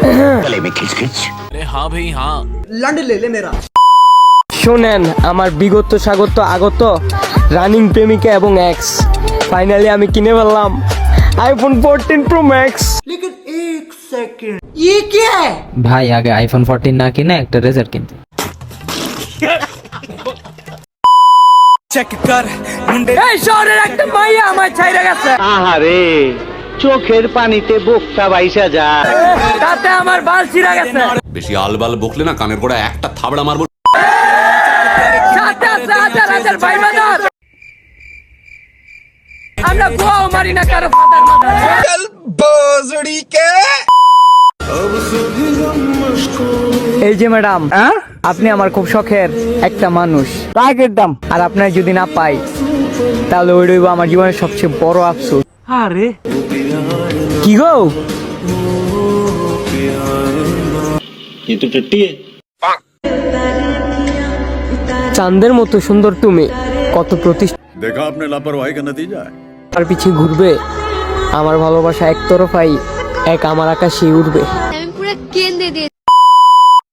गले में खिचखिच। अरे हाँ भाई हाँ। लंड ले ले मेरा। শোনেন, আমার বিগত স্বাগত আগত রানিং প্রেমিকা এবং এক্স ফাইনালি আমি কিনে ফেললাম আইফোন 14 প্রো ম্যাক্স। लेकिन एक सेकंड, ये क्या है? ভাই আগে আইফোন 14 না কিনে একটা রেজার কিনতে। এই শহরের একটা মাইয়া আমার ছাইরা গেছে, আহারে চোখের পানিতে বুকটা বাইসা যায়। তাতে আমার বাল ছিঁড়া গেছে, বেশি আলবাল বকলে না কানের গোড়া একটা থাবড়া মারবো। সাথে আছে হাজার হাজার ভাই বাজার। আমরা গোয়াও মারি না কারো ফাদার মাদার। এই যে ম্যাডাম, আপনি আমার খুব শখের একটা মানুষ, টার্গেট দাম। আর আপনার যদি না পাই তাহলে ওই রইব আমার জীবনের সবচেয়ে বড় আফসোস। আরে কি গো, চাঁদের মতো সুন্দর তুমি, কত প্রতিষ্ঠা देखा आपने लापरवाही का नतीजा है। আর পিছিয়ে ঘুরবে। আমার ভালোবাসা একতরফাই, এক আমার আকাশে উড়বে। আমি পুরো কেন্দ্রে দিয়ে